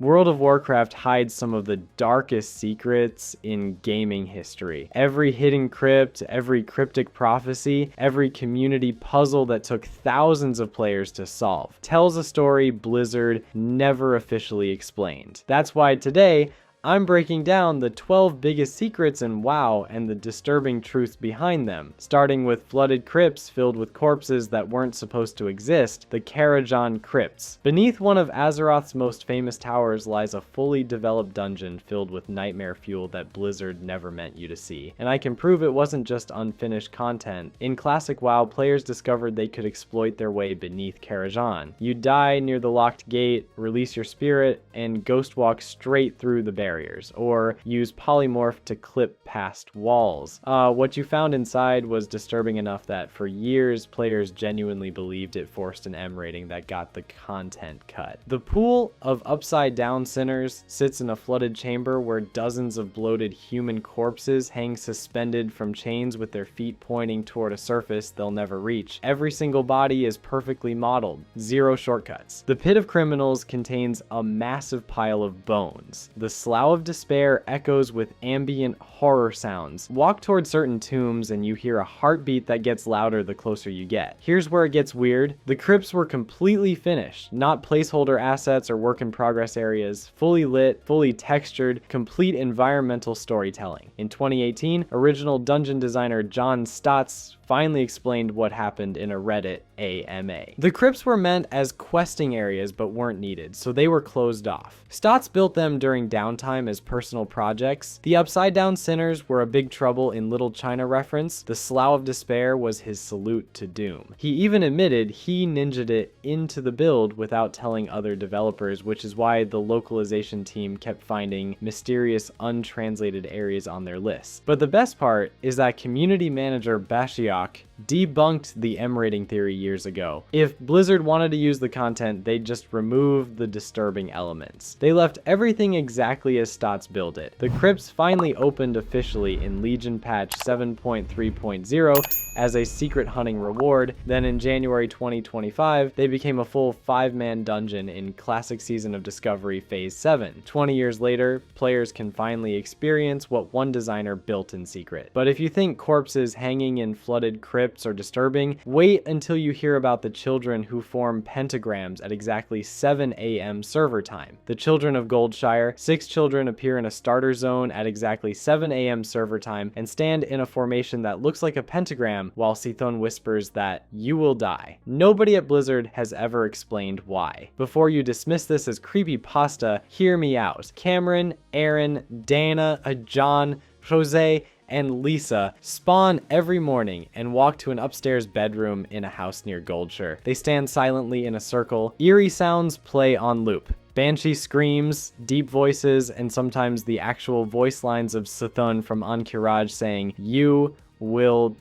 World of Warcraft hides some of the darkest secrets in gaming history. Every hidden crypt, every cryptic prophecy, every community puzzle that took thousands of players to solve tells a story Blizzard never officially explained. That's why today, I'm breaking down the 12 biggest secrets in WoW and the disturbing truths behind them, starting with flooded crypts filled with corpses that weren't supposed to exist, the Karajan Crypts. Beneath one of Azeroth's most famous towers lies a fully developed dungeon filled with nightmare fuel that Blizzard never meant you to see. And I can prove it wasn't just unfinished content. In classic WoW, players discovered they could exploit their way beneath Karajan. You'd die near the locked gate, release your spirit, and ghost walk straight through the barrier. Or use polymorph to clip past walls. What you found inside was disturbing enough that for years players genuinely believed it forced an M rating that got the content cut. The pool of upside down sinners sits in a flooded chamber where dozens of bloated human corpses hang suspended from chains with their feet pointing toward a surface they'll never reach. Every single body is perfectly modeled, zero shortcuts. The pit of criminals contains a massive pile of bones. The Slough of Despair echoes with ambient horror sounds. Walk toward certain tombs and you hear a heartbeat that gets louder the closer you get. Here's where it gets weird. The crypts were completely finished, not placeholder assets or work in progress areas, fully lit, fully textured, complete environmental storytelling. In 2018, original dungeon designer John Stotts finally explained what happened in a Reddit AMA. The crypts were meant as questing areas but weren't needed, so they were closed off. Stotts built them during downtime as personal projects. The Upside Down Sinners were a big trouble in Little China reference. The Slough of Despair was his salute to Doom. He even admitted he ninja'd it into the build without telling other developers, which is why the localization team kept finding mysterious untranslated areas on their list. But the best part is that community manager Bashiok debunked the M rating theory years ago. If Blizzard wanted to use the content, they'd just remove the disturbing elements. They left everything exactly as Stotts built it. The crypts finally opened officially in Legion patch 7.3.0 as a secret hunting reward. Then in January 2025, they became a full 5-man dungeon in Classic Season of Discovery Phase 7. 20 years later, players can finally experience what one designer built in secret. But if you think corpses hanging in flooded crypts are disturbing, wait until you hear about the children who form pentagrams at exactly 7 a.m. server time. The Children of Goldshire, 6 children appear in a starter zone at exactly 7 a.m. server time and stand in a formation that looks like a pentagram while Sithon whispers that you will die. Nobody at Blizzard has ever explained why. Before you dismiss this as creepypasta, hear me out. Cameron, Aaron, Dana, John, Jose, and Lisa spawn every morning and walk to an upstairs bedroom in a house near Goldshire. They stand silently in a circle. Eerie sounds play on loop. Banshee screams, deep voices, and sometimes the actual voice lines of Sithon from Ankiraj saying, "You will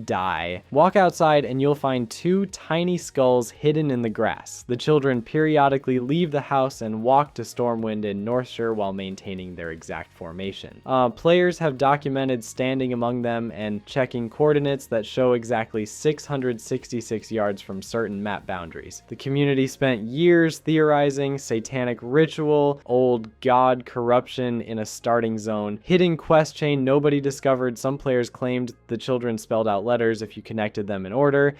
die." Walk outside and you'll find 2 tiny skulls hidden in the grass. The children periodically leave the house and walk to Stormwind in Northshire while maintaining their exact formation. Players have documented standing among them and checking coordinates that show exactly 666 yards from certain map boundaries. The community spent years theorizing satanic ritual, old god corruption in a starting zone, hidden quest chain nobody discovered. Some players claimed the children spelled out letters if you connected them in order.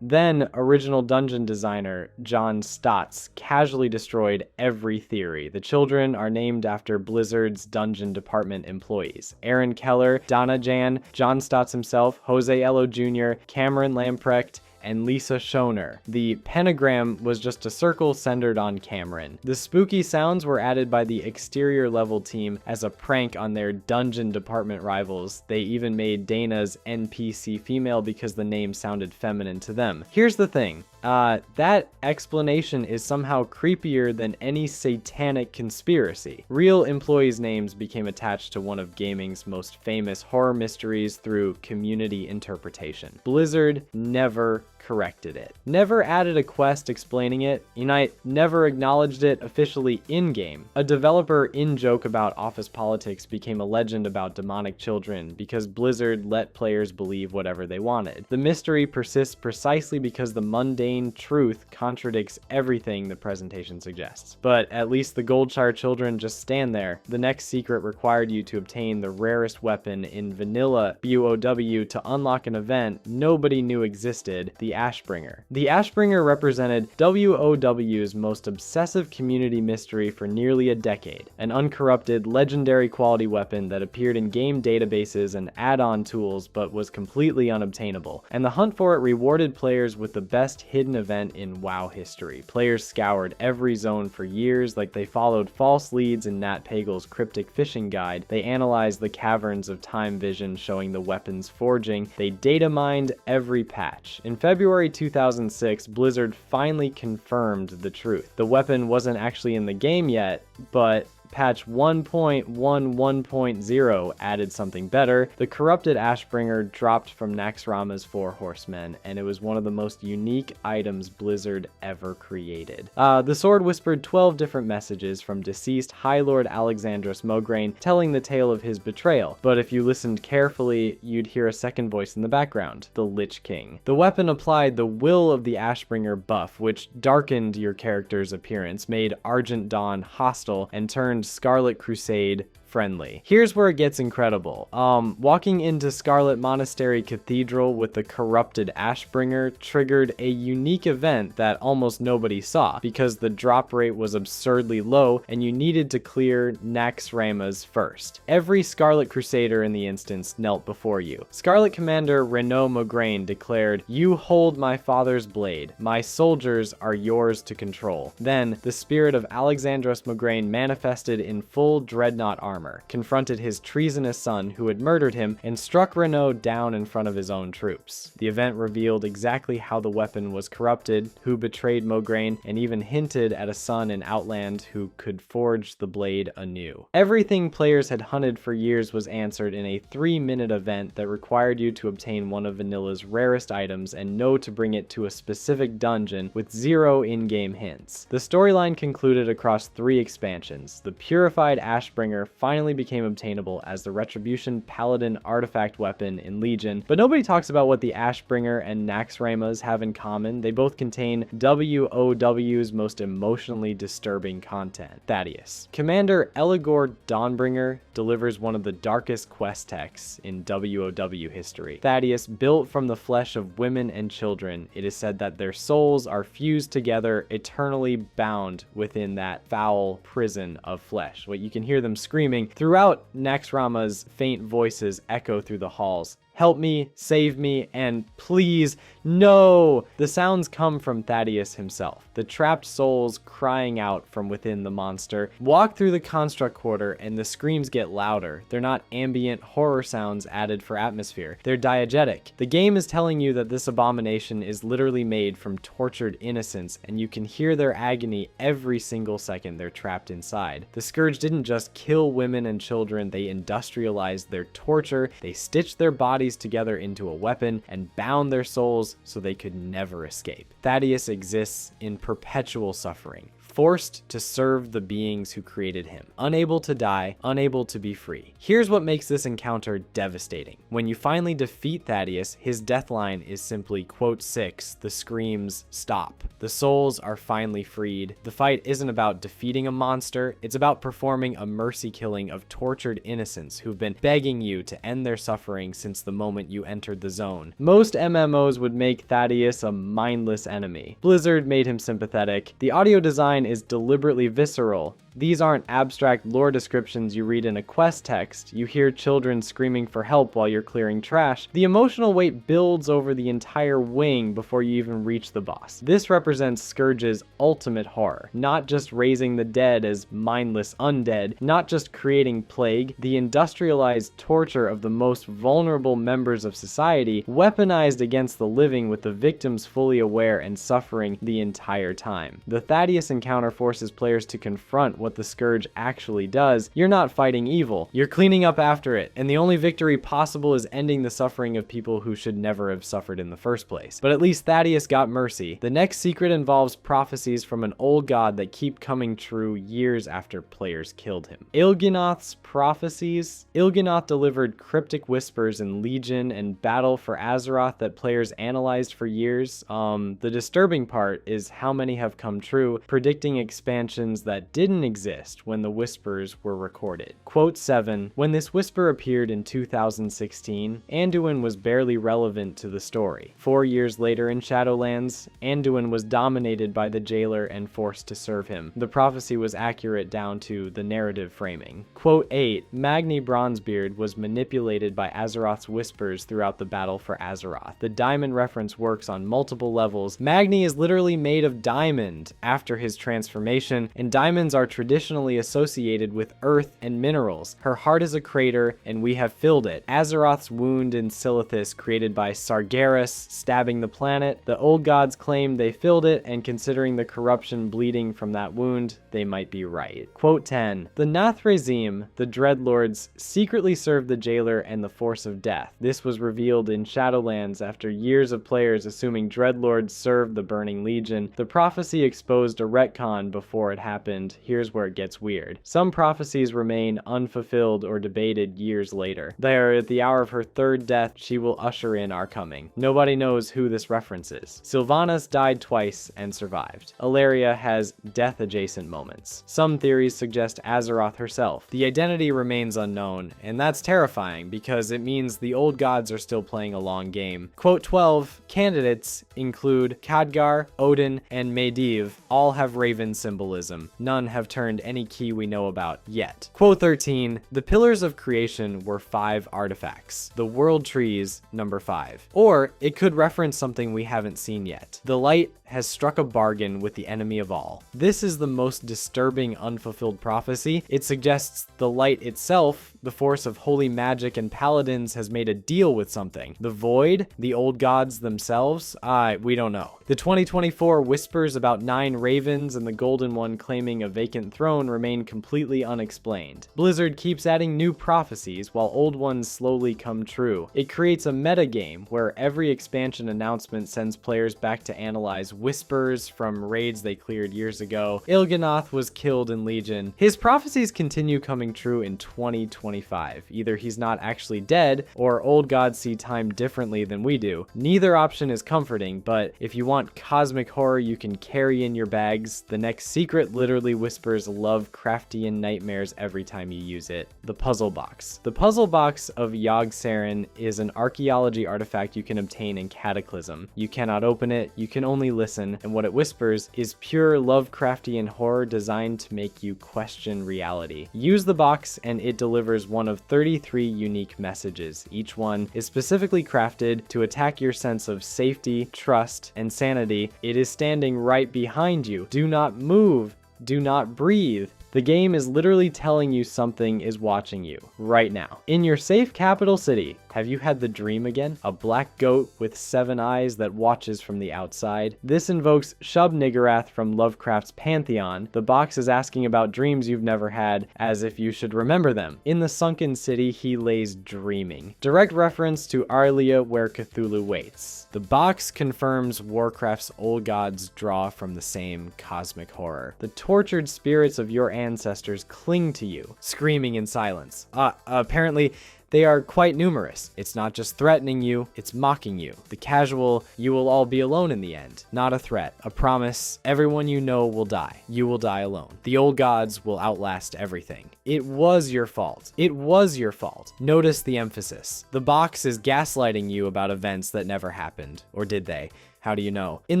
Then original dungeon designer John Stotts casually destroyed every theory. The children are named after Blizzard's dungeon department employees: Aaron Keller, Donna Jan, John Stotts himself, Jose Elo Jr., Cameron Lamprecht, and Lisa Schoner. The pentagram was just a circle centered on Cameron. The spooky sounds were added by the exterior level team as a prank on their dungeon department rivals. They even made Dana's NPC female because the name sounded feminine to them. Here's the thing. That explanation is somehow creepier than any satanic conspiracy. Real employees' names became attached to one of gaming's most famous horror mysteries through community interpretation. Blizzard never corrected it. Never added a quest explaining it, Unite never acknowledged it officially in-game. A developer in-joke about office politics became a legend about demonic children because Blizzard let players believe whatever they wanted. The mystery persists precisely because the mundane truth contradicts everything the presentation suggests. But at least the Goldshire children just stand there. The next secret required you to obtain the rarest weapon in vanilla WoW to unlock an event nobody knew existed, the Ashbringer. The Ashbringer represented WoW's most obsessive community mystery for nearly a decade, an uncorrupted, legendary quality weapon that appeared in game databases and add-on tools but was completely unobtainable, and the hunt for it rewarded players with the best hidden event in WoW history. Players scoured every zone for years like they followed false leads in Nat Pagel's cryptic fishing guide, they analyzed the caverns of time vision showing the weapon's forging, they data mined every patch. In February 2006, Blizzard finally confirmed the truth. The weapon wasn't actually in the game yet, but patch 1.11.0 added something better. The corrupted Ashbringer dropped from Naxxrama's Four Horsemen, and it was one of the most unique items Blizzard ever created. The sword whispered 12 different messages from deceased High Lord Alexandros Mograine, telling the tale of his betrayal, but if you listened carefully, you'd hear a second voice in the background, the Lich King. The weapon applied the Will of the Ashbringer buff, which darkened your character's appearance, made Argent Dawn hostile, and turned Scarlet Crusade friendly. Here's where it gets incredible. Walking into Scarlet Monastery Cathedral with the corrupted Ashbringer triggered a unique event that almost nobody saw because the drop rate was absurdly low and you needed to clear Naxxrama's first. Every Scarlet Crusader in the instance knelt before you. Scarlet Commander Renaud Mograine declared, "You hold my father's blade. My soldiers are yours to control." Then, the spirit of Alexandros Mograine manifested in full dreadnought armor, confronted his treasonous son who had murdered him, and struck Renaud down in front of his own troops. The event revealed exactly how the weapon was corrupted, who betrayed Mograine, and even hinted at a son in Outland who could forge the blade anew. Everything players had hunted for years was answered in a 3-minute event that required you to obtain one of Vanilla's rarest items and know to bring it to a specific dungeon with 0 in-game hints. The storyline concluded across 3 expansions. The purified Ashbringer finally became obtainable as the Retribution Paladin artifact weapon in Legion, but nobody talks about what the Ashbringer and Naxxrama's have in common. They both contain WoW's most emotionally disturbing content. Thaddeus. Commander Eligor Dawnbringer delivers one of the darkest quest texts in WoW history. Thaddeus, built from the flesh of women and children, it is said that their souls are fused together, eternally bound within that foul prison of flesh. What you can hear them screaming throughout. Naxxrama's faint voices echo through the halls. "Help me, save me, and please, no!" The sounds come from Thaddeus himself, the trapped souls crying out from within the monster. Walk through the construct quarter and the screams get louder. They're not ambient horror sounds added for atmosphere. They're diegetic. The game is telling you that this abomination is literally made from tortured innocents, and you can hear their agony every single second they're trapped inside. The Scourge didn't just kill women and children, they industrialized their torture, they stitched their bodies together into a weapon and bound their souls so they could never escape. Thaddeus exists in perpetual suffering, forced to serve the beings who created him, unable to die, unable to be free. Here's what makes this encounter devastating. When you finally defeat Thaddeus, his deathline is simply quote 6, the screams stop. The souls are finally freed. The fight isn't about defeating a monster, it's about performing a mercy killing of tortured innocents who've been begging you to end their suffering since the moment you entered the zone. Most MMOs would make Thaddeus a mindless enemy. Blizzard made him sympathetic. The audio design is deliberately visceral. These aren't abstract lore descriptions you read in a quest text. You hear children screaming for help while you're clearing trash. The emotional weight builds over the entire wing before you even reach the boss. This represents Scourge's ultimate horror, not just raising the dead as mindless undead, not just creating plague, the industrialized torture of the most vulnerable members of society, weaponized against the living with the victims fully aware and suffering the entire time. The Thaddeus encounter forces players to confront what the Scourge actually does, you're not fighting evil. You're cleaning up after it, and the only victory possible is ending the suffering of people who should never have suffered in the first place. But at least Thaddeus got mercy. The next secret involves prophecies from an old god that keep coming true years after players killed him. Il'gynoth's prophecies. Il'gynoth delivered cryptic whispers in Legion and Battle for Azeroth that players analyzed for years. The disturbing part is how many have come true, predicting expansions that didn't exist when the whispers were recorded. Quote 7, when this whisper appeared in 2016, Anduin was barely relevant to the story. 4 years later in Shadowlands, Anduin was dominated by the jailer and forced to serve him. The prophecy was accurate down to the narrative framing. Quote 8, Magni Bronzebeard was manipulated by Azeroth's whispers throughout the Battle for Azeroth. The diamond reference works on multiple levels. Magni is literally made of diamond after his transformation, and diamonds are traditionally associated with earth and minerals. Her heart is a crater, and we have filled it. Azeroth's wound in Silithus created by Sargeras stabbing the planet. The old gods claim they filled it, and considering the corruption bleeding from that wound, they might be right. Quote 10, the Nathrezim, the Dreadlords, secretly served the jailer and the Force of Death. This was revealed in Shadowlands after years of players assuming Dreadlords served the Burning Legion. The prophecy exposed a retcon before it happened. Here's where it gets weird. Some prophecies remain unfulfilled or debated years later. There, at the hour of her third death, she will usher in our coming. Nobody knows who this reference is. Sylvanas died twice and survived. Ilaria has death-adjacent moments. Some theories suggest Azeroth herself. The identity remains unknown, and that's terrifying because it means the old gods are still playing a long game. Quote 12, candidates include Khadgar, Odin, and Medivh. All have raven symbolism. None have turned any key we know about yet. Quote 13, the Pillars of Creation were 5 artifacts. The World Trees, number 5. Or it could reference something we haven't seen yet. The light has struck a bargain with the enemy of all. This is the most disturbing unfulfilled prophecy. It suggests the light itself, the force of holy magic and paladins, has made a deal with something. The void, the old gods themselves, we don't know. The 2024 whispers about 9 ravens and the golden one claiming a vacant throne remain completely unexplained. Blizzard keeps adding new prophecies while old ones slowly come true. It creates a metagame where every expansion announcement sends players back to analyze whispers from raids they cleared years ago. Il'gynoth was killed in Legion. His prophecies continue coming true in 2025. Either he's not actually dead, or old gods see time differently than we do. Neither option is comforting, but if you want cosmic horror you can carry in your bags, the next secret literally whispers Lovecraftian nightmares every time you use it. The Puzzle Box. The Puzzle Box of Yogg-Saron is an archaeology artifact you can obtain in Cataclysm. You cannot open it, you can only listen, and what it whispers is pure Lovecraftian horror designed to make you question reality. Use the box and it delivers one of 33 unique messages. Each one is specifically crafted to attack your sense of safety, trust, and sanity. It is standing right behind you. Do not move. Do not breathe. The game is literally telling you something is watching you right now. In your safe capital city, have you had the dream again? A black goat with 7 eyes that watches from the outside? This invokes Shub-Niggurath from Lovecraft's Pantheon. The box is asking about dreams you've never had, as if you should remember them. In the sunken city, he lays dreaming. Direct reference to Arlia where Cthulhu waits. The box confirms Warcraft's old gods draw from the same cosmic horror. The tortured spirits of your ancestors cling to you, screaming in silence. Apparently, they are quite numerous. It's not just threatening you, it's mocking you. The casual, you will all be alone in the end. Not a threat, a promise. Everyone you know will die. You will die alone. The old gods will outlast everything. It was your fault. It was your fault. Notice the emphasis. The box is gaslighting you about events that never happened. Or did they? How do you know? In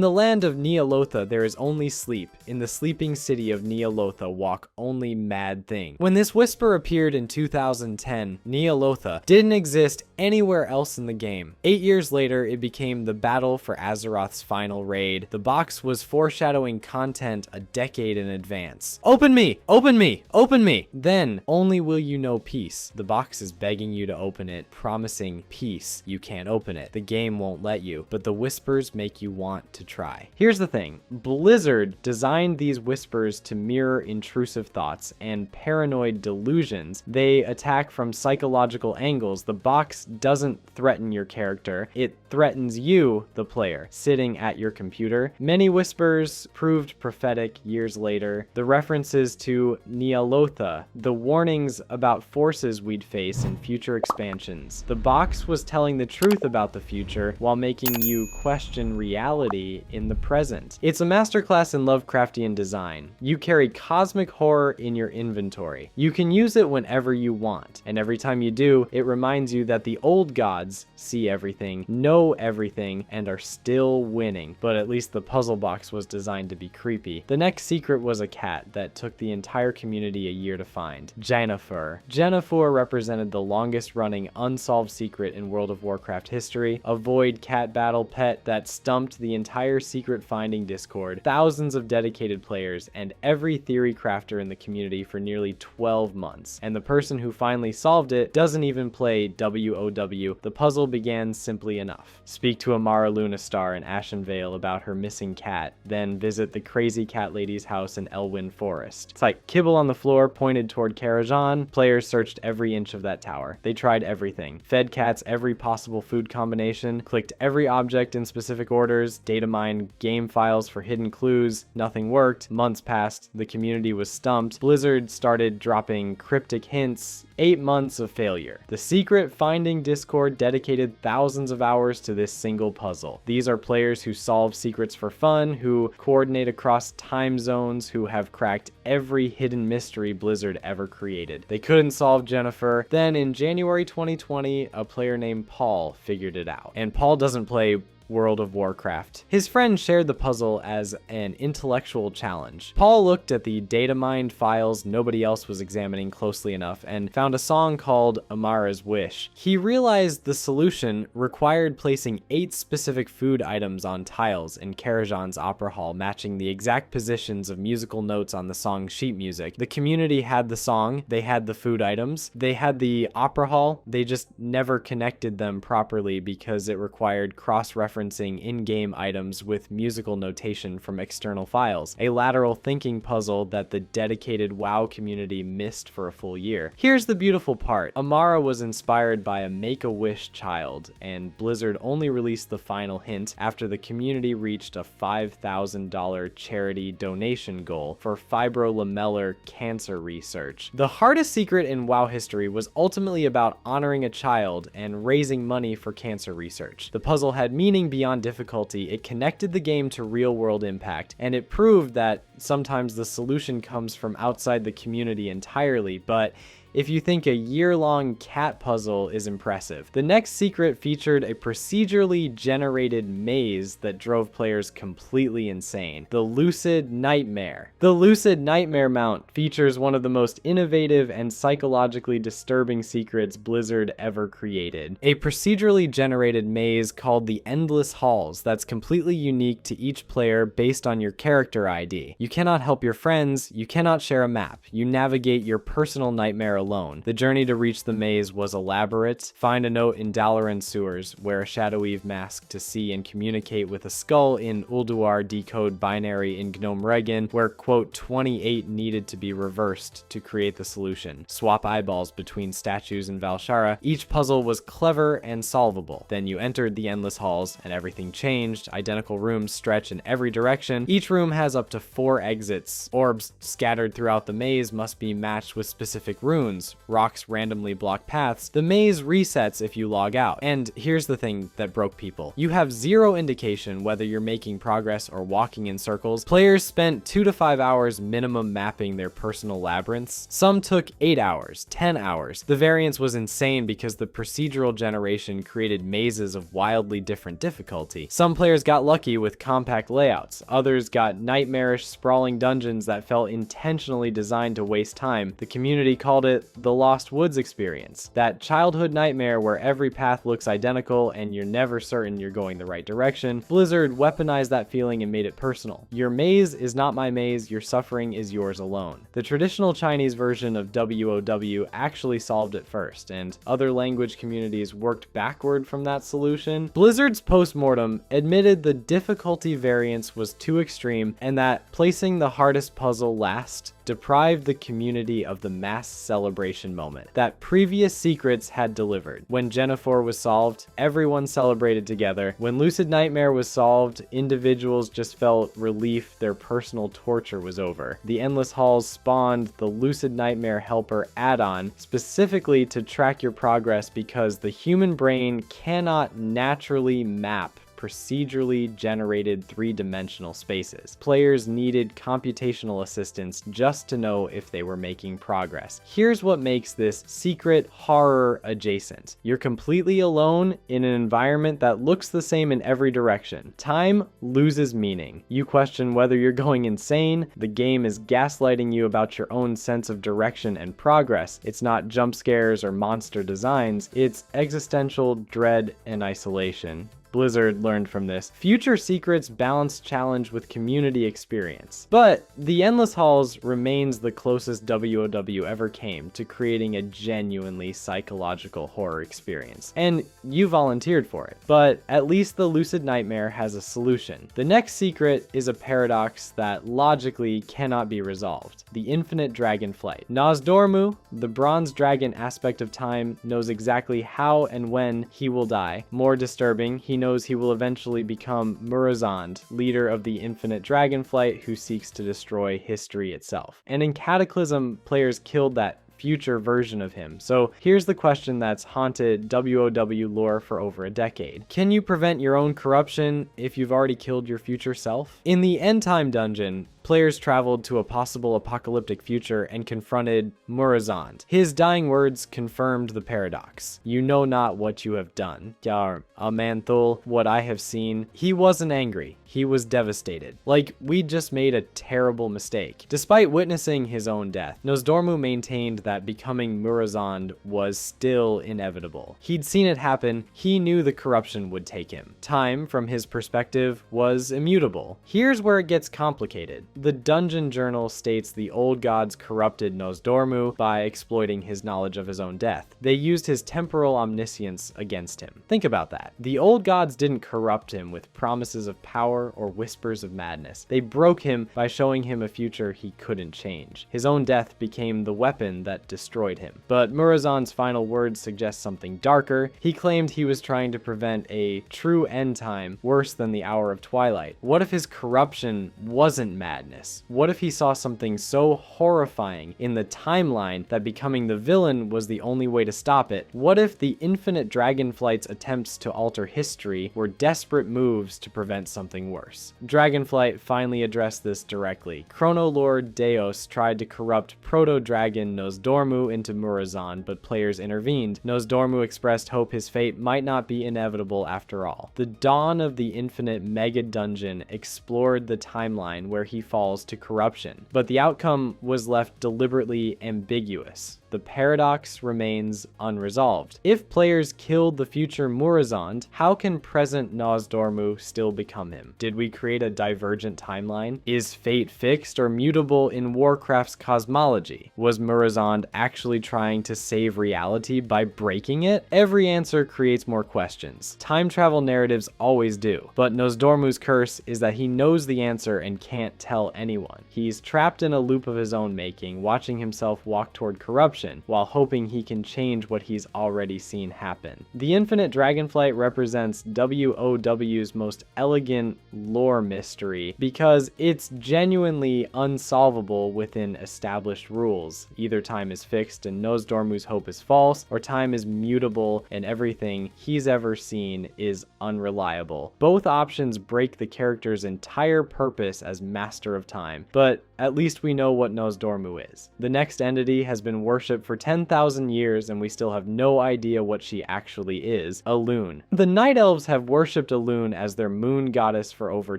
the land of Neolotha, there is only sleep. In the sleeping city of Neolotha walk only mad things. When this whisper appeared in 2010, Neolotha didn't exist anywhere else in the game. 8 years later, it became the battle for Azeroth's final raid. The box was foreshadowing content a decade in advance. Open me! Open me! Open me! Then, only will you know peace. The box is begging you to open it, promising peace. You can't open it. The game won't let you, but the whispers make make you want to try. Here's the thing. Blizzard designed these whispers to mirror intrusive thoughts and paranoid delusions. They attack from psychological angles. The box doesn't threaten your character. It threatens you, the player, sitting at your computer. Many whispers proved prophetic years later. The references to Ny'alotha, the warnings about forces we'd face in future expansions. The box was telling the truth about the future while making you question reality in the present. It's a masterclass in Lovecraftian design. You carry cosmic horror in your inventory. You can use it whenever you want, and every time you do, it reminds you that the old gods see everything, know everything, and are still winning. But at least the puzzle box was designed to be creepy. The next secret was a cat that took the entire community a year to find. Jennifer. Jennifer represented the longest running unsolved secret in World of Warcraft history, a void cat battle pet that stumped the entire secret finding Discord, thousands of dedicated players, and every theory crafter in the community for nearly 12 months. And the person who finally solved it doesn't even play WoW. The puzzle began simply enough. Speak to Amara Lunastar in Ashen Vale about her missing cat, then visit the crazy cat lady's house in Elwyn Forest. It's like kibble on the floor pointed toward Karajan. Players searched every inch of that tower. They tried everything. Fed cats every possible food combination, clicked every object in specific orders, data mined game files for hidden clues. Nothing worked. Months passed. The community was stumped. Blizzard started dropping cryptic hints. 8 months of failure. The secret finding Discord dedicated thousands of hours to this single puzzle. These are players who solve secrets for fun, who coordinate across time zones, who have cracked every hidden mystery Blizzard ever created. They couldn't solve Jennifer. Then in January 2020, a player named Paul figured it out. And Paul doesn't play World of Warcraft. His friend shared the puzzle as an intellectual challenge. Paul looked at the data mined files nobody else was examining closely enough and found a song called Amara's Wish. He realized the solution required placing 8 specific food items on tiles in Karajan's opera hall, matching the exact positions of musical notes on the song's sheet music. The community had the song, they had the food items, they had the opera hall, they just never connected them properly because it required cross-referencing in-game items with musical notation from external files, a lateral thinking puzzle that the dedicated WoW community missed for a full year. Here's the beautiful part. Amara was inspired by a Make-A-Wish child, and Blizzard only released the final hint after the community reached a $5,000 charity donation goal for fibrolamellar cancer research. The hardest secret in WoW history was ultimately about honoring a child and raising money for cancer research. The puzzle had meaning beyond difficulty. It connected the game to real-world impact, and it proved that sometimes the solution comes from outside the community entirely, but if you think a year-long cat puzzle is impressive. The next secret featured a procedurally generated maze that drove players completely insane. The Lucid Nightmare. The Lucid Nightmare mount features one of the most innovative and psychologically disturbing secrets Blizzard ever created. A procedurally generated maze called the Endless Halls that's completely unique to each player based on your character ID. You cannot help your friends, you cannot share a map. You navigate your personal nightmare alone. The journey to reach the maze was elaborate. Find a note in Dalaran sewers, wear a Shadowweave mask to see and communicate with a skull in Ulduar, decode binary in Gnome Regan, where quote 28 needed to be reversed to create the solution. Swap eyeballs between statues in Valshara. Each puzzle was clever and solvable. Then you entered the Endless Halls and everything changed. Identical rooms stretch in every direction. Each room has up to 4 exits. Orbs scattered throughout the maze must be matched with specific runes. Rocks randomly block paths. The maze resets if you log out. And here's the thing that broke people. You have zero indication whether you're making progress or walking in circles. Players spent 2 to 5 hours minimum mapping their personal labyrinths. Some took 8 hours, 10 hours. The variance was insane because the procedural generation created mazes of wildly different difficulty. Some players got lucky with compact layouts. Others got nightmarish sprawling dungeons that felt intentionally designed to waste time. The community called it the Lost Woods experience, that childhood nightmare where every path looks identical and you're never certain you're going the right direction. Blizzard weaponized that feeling and made it personal. Your maze is not my maze, your suffering is yours alone. The traditional Chinese version of WOW actually solved it first, and other language communities worked backward from that solution. Blizzard's postmortem admitted the difficulty variance was too extreme and that placing the hardest puzzle last deprived the community of the mass celebration moment that previous secrets had delivered. When Jennifer was solved, everyone celebrated together. When Lucid Nightmare was solved, individuals just felt relief their personal torture was over. The Endless Halls spawned the Lucid Nightmare Helper add-on specifically to track your progress because the human brain cannot naturally map procedurally generated three-dimensional spaces. Players needed computational assistance just to know if they were making progress. Here's what makes this secret horror adjacent. You're completely alone in an environment that looks the same in every direction. Time loses meaning. You question whether you're going insane. The game is gaslighting you about your own sense of direction and progress. It's not jump scares or monster designs. It's existential dread and isolation. Blizzard learned from this. Future secrets balance challenge with community experience. But the Endless Halls remains the closest WOW ever came to creating a genuinely psychological horror experience. And you volunteered for it. But at least the Lucid Nightmare has a solution. The next secret is a paradox that logically cannot be resolved. The infinite dragon flight. Nosdormu, the bronze dragon aspect of time, knows exactly how and when he will die. More disturbing, he knows he will eventually become Murozond, leader of the infinite dragonflight who seeks to destroy history itself. And in Cataclysm, players killed that future version of him. So here's the question that's haunted WOW lore for over a decade. Can you prevent your own corruption if you've already killed your future self? In the End Time dungeon, players traveled to a possible apocalyptic future and confronted Murozond. His dying words confirmed the paradox. You know not what you have done. Yar Amanthul, what I have seen. He wasn't angry. He was devastated. Like, we just made a terrible mistake. Despite witnessing his own death, Nosdormu maintained that becoming Murozond was still inevitable. He'd seen it happen. He knew the corruption would take him. Time, from his perspective, was immutable. Here's where it gets complicated. The Dungeon Journal states the old gods corrupted Nosdormu by exploiting his knowledge of his own death. They used his temporal omniscience against him. Think about that. The old gods didn't corrupt him with promises of power or whispers of madness. They broke him by showing him a future he couldn't change. His own death became the weapon that destroyed him. But Murozond's final words suggest something darker. He claimed he was trying to prevent a true end time worse than the hour of twilight. What if his corruption wasn't madness? What if he saw something so horrifying in the timeline that becoming the villain was the only way to stop it? What if the infinite dragonflight's attempts to alter history were desperate moves to prevent something worse? Dragonflight finally addressed this directly. Chronoloord Deos tried to corrupt proto-dragon Nosdormu into Murozond, but players intervened. Nosdormu expressed hope his fate might not be inevitable after all. The dawn of the infinite mega dungeon explored the timeline where he falls to corruption, but the outcome was left deliberately ambiguous. The paradox remains unresolved. If players killed the future Murozond, how can present Nosdormu still become him? Did we create a divergent timeline? Is fate fixed or mutable in Warcraft's cosmology? Was Murozond actually trying to save reality by breaking it? Every answer creates more questions. Time travel narratives always do, but Nosdormu's curse is that he knows the answer and can't tell anyone. He's trapped in a loop of his own making, watching himself walk toward corruption, while hoping he can change what he's already seen happen. The Infinite Dragonflight represents WOW's most elegant lore mystery because it's genuinely unsolvable within established rules. Either time is fixed and Nosdormu's hope is false, or time is mutable and everything he's ever seen is unreliable. Both options break the character's entire purpose as master of time, but at least we know what Nosdormu is. The next entity has been worshipped for 10,000 years and we still have no idea what she actually is, Elune. The Night Elves have worshipped Elune as their moon goddess for over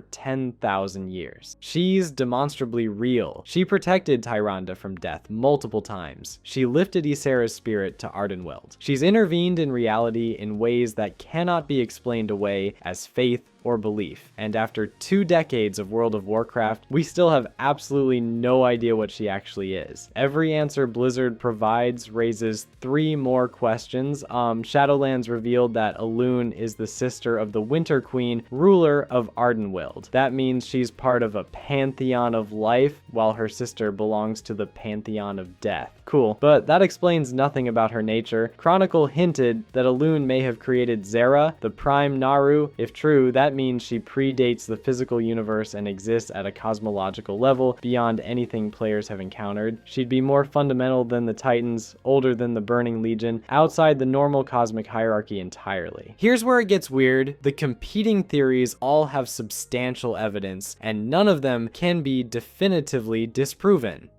10,000 years. She's demonstrably real. She protected Tyrande from death multiple times. She lifted Ysera's spirit to Ardenweld. She's intervened in reality in ways that cannot be explained away as faith or belief. And after 2 decades of World of Warcraft, we still have absolutely no idea what she actually is. Every answer Blizzard provides raises 3 more questions. Shadowlands revealed that Elune is the sister of the Winter Queen, ruler of Ardenweld. That means she's part of a pantheon of life, while her sister belongs to the pantheon of death. Cool, but that explains nothing about her nature. Chronicle hinted that Elune may have created Zera, the prime Naru. If true, that means she predates the physical universe and exists at a cosmological level beyond anything players have encountered. She'd be more fundamental than the Titans, older than the Burning Legion, outside the normal cosmic hierarchy entirely. Here's where it gets weird. The competing theories all have substantial evidence, and none of them can be definitively disproven.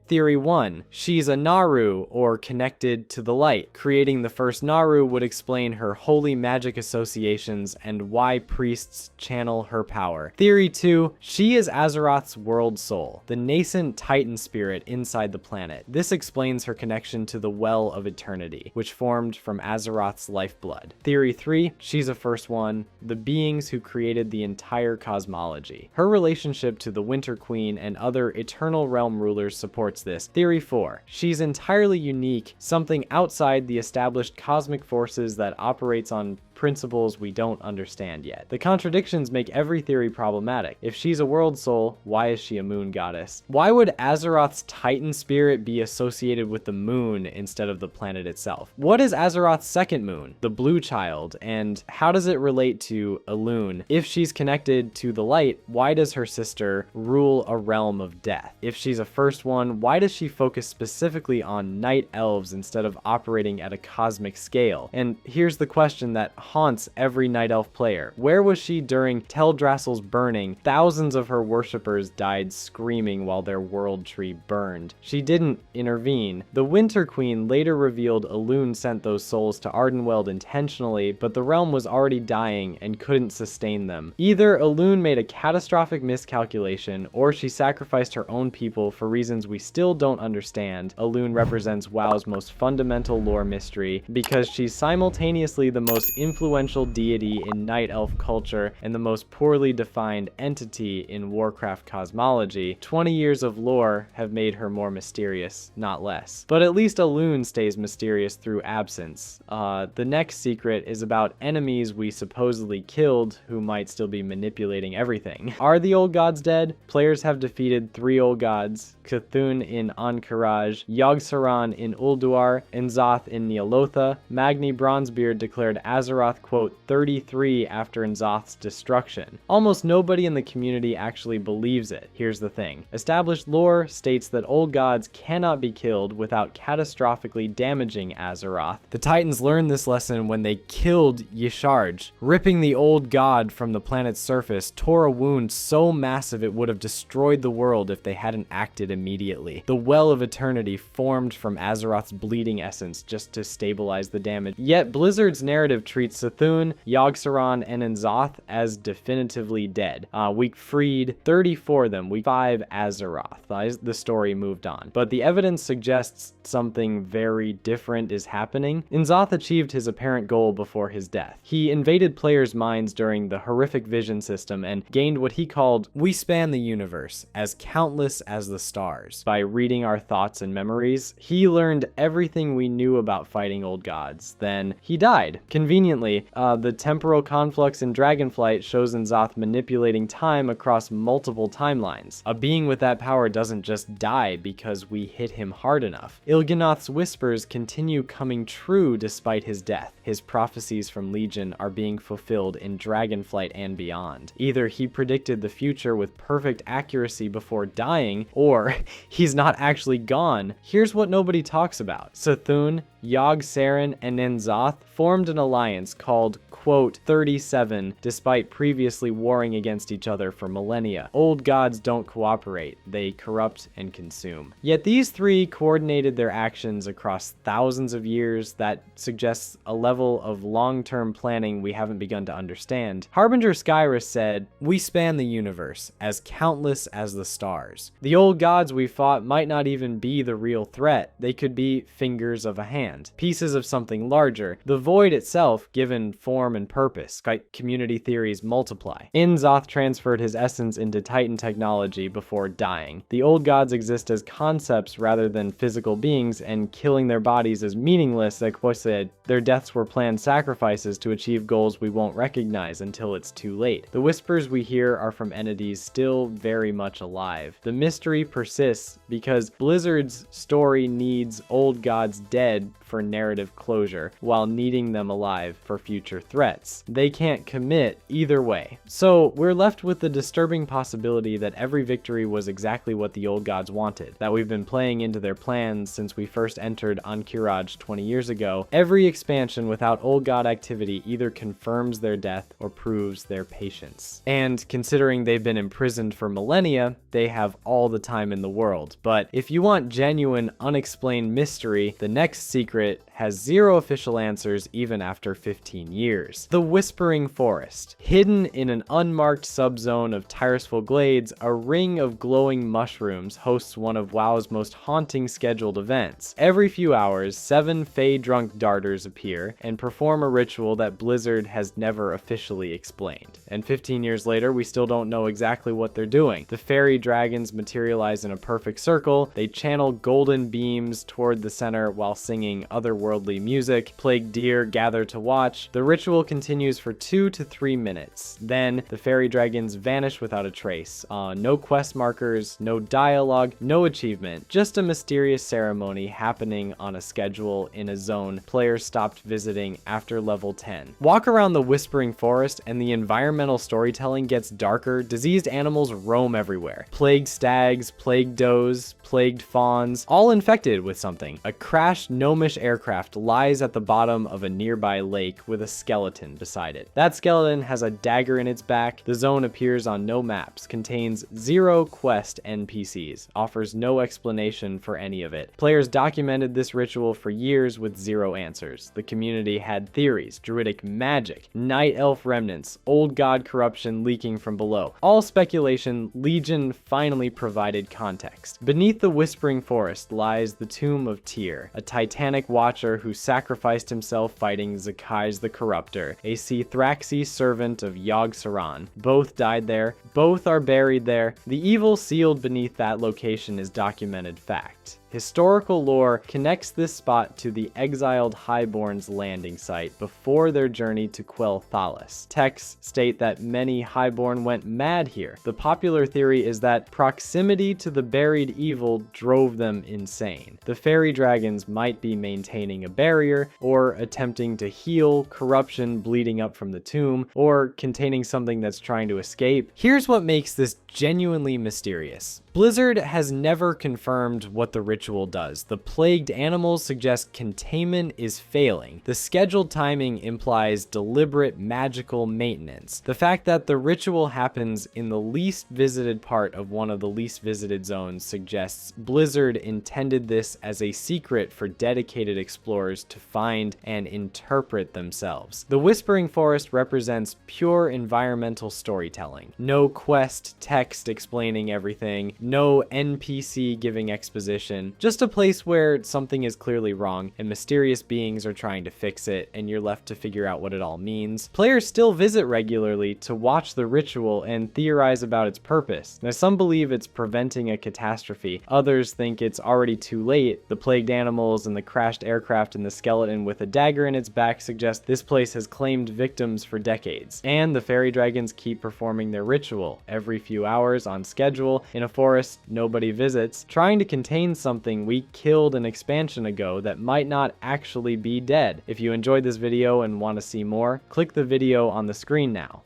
Theory 1, she's a Naru, or connected to the light. Creating the first Naru would explain her holy magic associations and why priests channel her power. Theory 2, she is Azeroth's world soul, the nascent Titan spirit inside the planet. This explains her connection to the Well of Eternity, which formed from Azeroth's lifeblood. Theory 3, she's a First One, the beings who created the entire cosmology. Her relationship to the Winter Queen and other Eternal Realm rulers supports this. Theory 4, she's entirely unique, something outside the established cosmic forces that operates on principles we don't understand yet. The contradictions make every theory problematic. If she's a world soul, why is she a moon goddess? Why would Azeroth's Titan spirit be associated with the moon instead of the planet itself? What is Azeroth's second moon, the Blue Child, and how does it relate to Elune? If she's connected to the light, why does her sister rule a realm of death? If she's a First One, why does she focus specifically on night elves instead of operating at a cosmic scale? And here's the question that haunts every Night Elf player. Where was she during Teldrassil's burning? Thousands of her worshippers died screaming while their world tree burned. She didn't intervene. The Winter Queen later revealed Elune sent those souls to Ardenweld intentionally, but the realm was already dying and couldn't sustain them. Either Elune made a catastrophic miscalculation, or she sacrificed her own people for reasons we still don't understand. Elune represents WoW's most fundamental lore mystery because she's simultaneously the most influential deity in Night Elf culture and the most poorly defined entity in Warcraft cosmology. 20 years of lore have made her more mysterious, not less. But at least Elune stays mysterious through absence. The next secret is about enemies we supposedly killed who might still be manipulating everything. Are the old gods dead? Players have defeated 3 old gods, Cthulhu in Ahn'Qiraj, Yogg-Saron in Ulduar, and N'Zoth in Neolotha. Magni Bronzebeard declared Azeroth, quote, 33 after N'Zoth's destruction. Almost nobody in the community actually believes it. Here's the thing. Established lore states that old gods cannot be killed without catastrophically damaging Azeroth. The Titans learned this lesson when they killed Y'Sharj. Ripping the old god from the planet's surface tore a wound so massive it would have destroyed the world if they hadn't acted immediately. The Well of Eternity formed from Azeroth's bleeding essence just to stabilize the damage. Yet Blizzard's narrative treats Cthulhu, Yogg-Saron, and N'Zoth as definitively dead. We freed 34 of them, we 5 Azeroth. The story moved on. But the evidence suggests something very different is happening. N'Zoth achieved his apparent goal before his death. He invaded players' minds during the horrific vision system and gained what he called, "We span the universe, as countless as the stars." By reading our thoughts and memories, he learned everything we knew about fighting old gods. Then he died. Conveniently, the temporal conflux in Dragonflight shows N'Zoth manipulating time across multiple timelines. A being with that power doesn't just die because we hit him hard enough. Il'gynoth's whispers continue coming true despite his death. His prophecies from Legion are being fulfilled in Dragonflight and beyond. Either he predicted the future with perfect accuracy before dying, or he's not actually gone. Here's what nobody talks about. Cthulhu, Yogg-Saron, and N'Zoth formed an alliance dragons called, quote, 37, despite previously warring against each other for millennia. Old gods don't cooperate, they corrupt and consume. Yet these three coordinated their actions across thousands of years. That suggests a level of long-term planning we haven't begun to understand. Harbinger Skyrus said, "We span the universe, as countless as the stars. The old gods we fought might not even be the real threat. They could be fingers of a hand, pieces of something larger. The void itself, given form and purpose. Community theories multiply. Inzoth transferred his essence into Titan technology before dying. The old gods exist as concepts rather than physical beings, and killing their bodies is meaningless. Like I said, their deaths were planned sacrifices to achieve goals we won't recognize until it's too late. The whispers we hear are from entities still very much alive. The mystery persists because Blizzard's story needs old gods dead for narrative closure, while needing them alive for future threats. They can't commit either way. So we're left with the disturbing possibility that every victory was exactly what the old gods wanted, that we've been playing into their plans since we first entered Ankiraj 20 years ago. Every expansion without old god activity either confirms their death or proves their patience. And considering they've been imprisoned for millennia, they have all the time in the world. But if you want genuine, unexplained mystery, the next secret has zero official answers even after 15 years. The Whispering Forest. Hidden in an unmarked subzone of Tiresful Glades, a ring of glowing mushrooms hosts one of WoW's most haunting scheduled events. Every few hours, 7 Fey-drunk darters appear and perform a ritual that Blizzard has never officially explained. And 15 years later, we still don't know exactly what they're doing. The fairy dragons materialize in a perfect circle. They channel golden beams toward the center while singing otherworldly music. Plague deer gather to watch. The ritual continues for 2 to 3 minutes. Then the fairy dragons vanish without a trace. No quest markers, no dialogue, no achievement. Just a mysterious ceremony happening on a schedule in a zone players stopped visiting after level 10. Walk around the Whispering Forest and the environmental storytelling gets darker. Diseased animals roam everywhere. Plagued stags, plagued does, plagued fawns, all infected with something. A crashed gnomish aircraft lies at the bottom of a nearby lake with a skeleton beside it. That skeleton has a dagger in its back. The zone appears on no maps, contains 0 quest NPCs, offers no explanation for any of it. Players documented this ritual for years with 0 answers. The community had theories, druidic magic, night elf remnants, old god corruption leaking from below. All speculation. Legion finally provided context. Beneath the Whispering Forest lies the tomb of Tyr, a titanic watcher who sacrificed himself fighting Zakai's the Corruptor, a Cthraxi servant of Yogg-Saron. Both died there. Both are buried there. The evil sealed beneath that location is documented fact. Historical lore connects this spot to the exiled Highborn's landing site before their journey to Quell Thalas. Texts state that many Highborn went mad here. The popular theory is that proximity to the buried evil drove them insane. The fairy dragons might be maintaining a barrier, or attempting to heal corruption bleeding up from the tomb, or containing something that's trying to escape. Here's what makes this genuinely mysterious. Blizzard has never confirmed what the ritual does. The plagued animals suggest containment is failing. The scheduled timing implies deliberate magical maintenance. The fact that the ritual happens in the least visited part of one of the least visited zones suggests Blizzard intended this as a secret for dedicated explorers to find and interpret themselves. The Whispering Forest represents pure environmental storytelling. No quest text explaining everything. No NPC giving exposition, just a place where something is clearly wrong and mysterious beings are trying to fix it, and you're left to figure out what it all means. Players still visit regularly to watch the ritual and theorize about its purpose. Now, some believe it's preventing a catastrophe. Others think it's already too late. The plagued animals and the crashed aircraft and the skeleton with a dagger in its back suggest this place has claimed victims for decades. And the fairy dragons keep performing their ritual every few hours on schedule in a forest nobody visits, trying to contain something we killed an expansion ago that might not actually be dead. If you enjoyed this video and want to see more, click the video on the screen now.